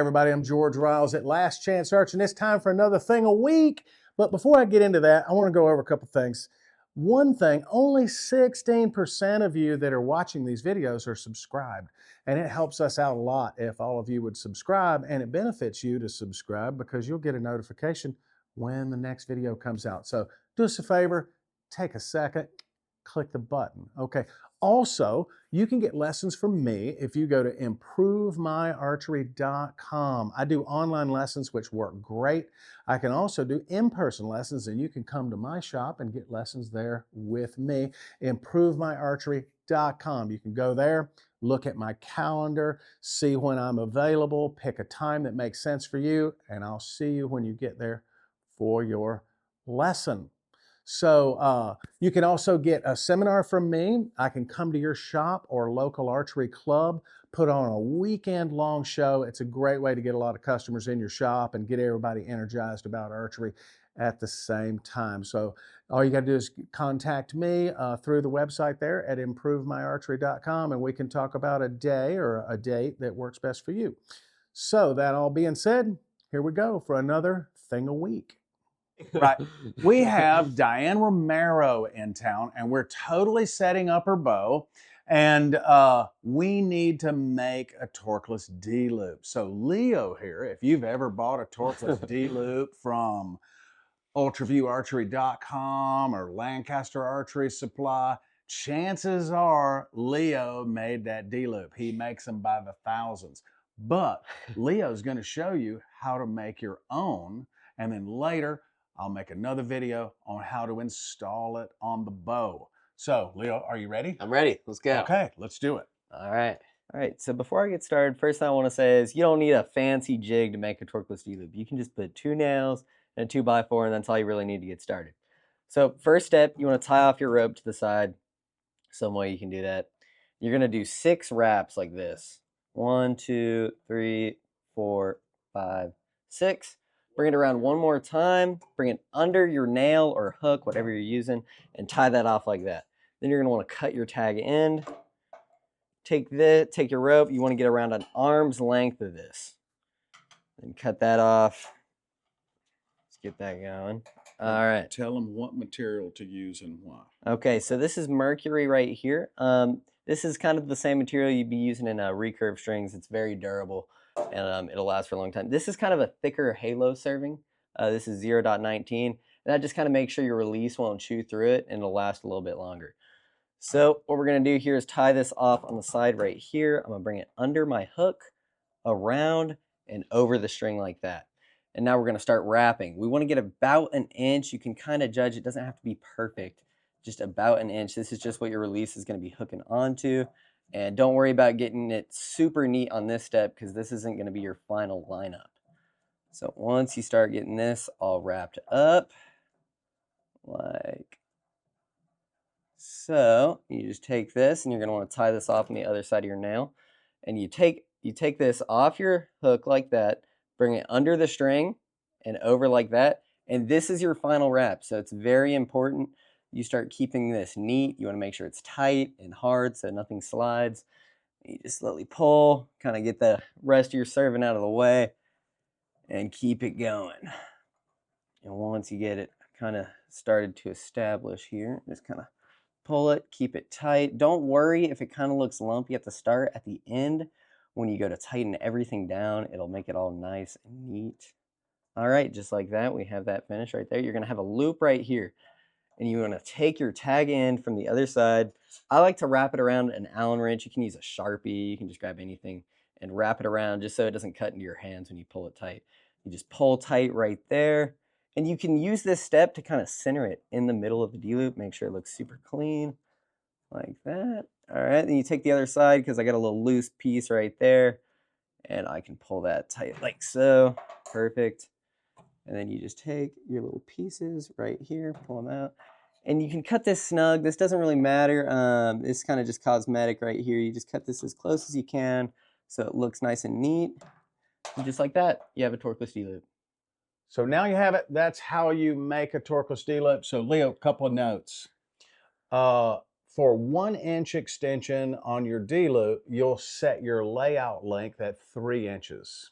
everybody, I'm George Riles at Last Chance Arch, and it's time for another thing a week. But before I get into that, I want to go over a couple things. One thing, only 16% of you that are watching these videos are subscribed, and it helps us out a lot if all of you would subscribe, and it benefits you to subscribe because you'll get a notification when the next video comes out. So do us a favor, take a second, click the button, okay? Also, you can get lessons from me if you go to improvemyarchery.com. I do online lessons which work great. I can also do in-person lessons, and you can come to my shop and get lessons there with me. Improvemyarchery.com. You can go there, look at my calendar, see when I'm available, pick a time that makes sense for you, and I'll see you when you get there for your lesson. So you can also get a seminar from me. I can come to your shop or local archery club, put on a weekend-long show. It's a great way to get a lot of customers in your shop and get everybody energized about archery at the same time. So all you got to do is contact me through the website there at improvemyarchery.com, and we can talk about a day or a date that works best for you. So that all being said, here we go for another thing a week. Right. We have Diane Romero in town, and we're totally setting up her bow, and we need to make a torqueless D-loop. So Leo here, if you've ever bought a torqueless D-loop from ultraviewarchery.com or Lancaster Archery Supply, chances are Leo made that D-loop. He makes them by the thousands. But Leo's going to show you how to make your own, and then later I'll make another video on how to install it on the bow. So, Leo, are you ready? I'm ready. Let's go. Okay, let's do it. All right. All right. So before I get started, first thing I want to say is you don't need a fancy jig to make a torqueless D-loop. You can just put 2 nails and a 2x4, and that's all you really need to get started. So first step, you want to tie off your rope to the side. Some way you can do that. You're going to do 6 wraps like this. 1, 2, 3, 4, 5, 6. Bring it around one more time, bring it under your nail or hook, whatever you're using, and tie that off like that. Then you're gonna wanna cut your tag end. Take your rope, you wanna get around an arm's length of this. Then cut that off. Let's get that going. All right. Tell them what material to use and why. Okay, so this is mercury right here. This is kind of the same material you'd be using in recurve strings. It's very durable, and it'll last for a long time. This is kind of a thicker halo serving. This is 0.19, and that just kind of makes sure your release won't chew through it, and it'll last a little bit longer. So what we're going to do here is tie this off on the side right here. I'm going to bring it under my hook, around, and over the string like that. And now we're going to start wrapping. We want to get about an inch. You can kind of judge. It doesn't have to be perfect. Just about an inch. This is just what your release is going to be hooking onto. And don't worry about getting it super neat on this step because this isn't going to be your final lineup. So once you start getting this all wrapped up, like so, you just take this and you're going to want to tie this off on the other side of your nail. And you take this off your hook like that, bring it under the string and over like that. And this is your final wrap. So it's very important you start keeping this neat. You want to make sure it's tight and hard so nothing slides. You just slowly pull, kind of get the rest of your serving out of the way and keep it going. And once you get it kind of started to establish here, just kind of pull it, keep it tight. Don't worry if it kind of looks lumpy at the start. At the end, when you go to tighten everything down, it'll make it all nice and neat. All right, just like that, we have that finished right there. You're going to have a loop right here. And you want to take your tag end from the other side. I like to wrap it around an Allen wrench. You can use a Sharpie. You can just grab anything and wrap it around just so it doesn't cut into your hands when you pull it tight. You just pull tight right there. And you can use this step to kind of center it in the middle of the D-loop. Make sure it looks super clean like that. All right, then you take the other side because I got a little loose piece right there. And I can pull that tight like so. Perfect. And then you just take your little pieces right here, pull them out. And you can cut this snug. This doesn't really matter. It's kind of just cosmetic right here. You just cut this as close as you can so it looks nice and neat. And just like that, you have a torqueless D-loop. So now you have it. That's how you make a torqueless D-loop. So Leo, a couple of notes. For 1 inch extension on your D-loop, you'll set your layout length at 3 inches.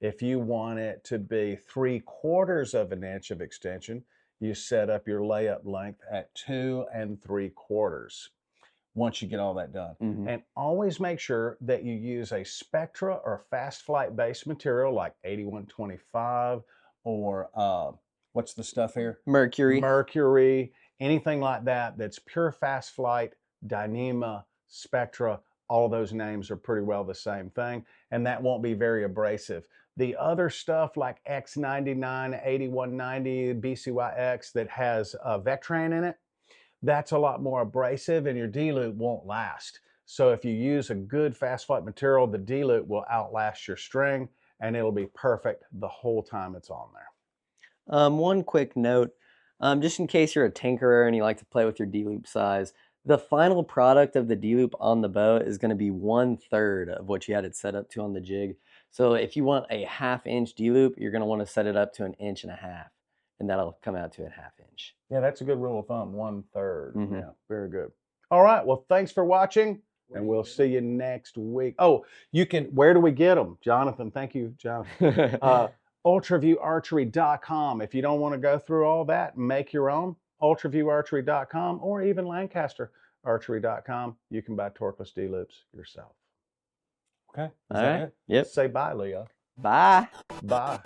If you want it to be 3/4 of an inch of extension, you set up your layup length at 2 3/4 once you get all that done. And always make sure that you use a Spectra or fast flight based material like 8125 or what's the stuff here? Mercury, anything like that that's pure fast flight, Dyneema, Spectra, all those names are pretty well the same thing, and that won't be very abrasive. The other stuff like X99, 8190, BCYX that has Vectran in it, that's a lot more abrasive and your D-loop won't last. So if you use a good fast flight material, the D-loop will outlast your string and it'll be perfect the whole time it's on there. One quick note, just in case you're a tinkerer and you like to play with your D-loop size, the final product of the D-loop on the bow is going to be 1/3 of what you had it set up to on the jig. So if you want a 1/2 inch D-loop, you're going to want to set it up to 1.5 inches, and that'll come out to a 1/2 inch. Yeah, that's a good rule of thumb, 1/3. Yeah, very good. All right, well, thanks for watching, and we'll see you next week. Oh, you can, where do we get them? Jonathan, thank you, Jonathan. UltraviewArchery.com. If you don't want to go through all that, make your own. UltraviewArchery.com or even LancasterArchery.com. You can buy torqueless D-loops yourself. Okay, is that it? Yep. Say bye, Leo. Bye. Bye.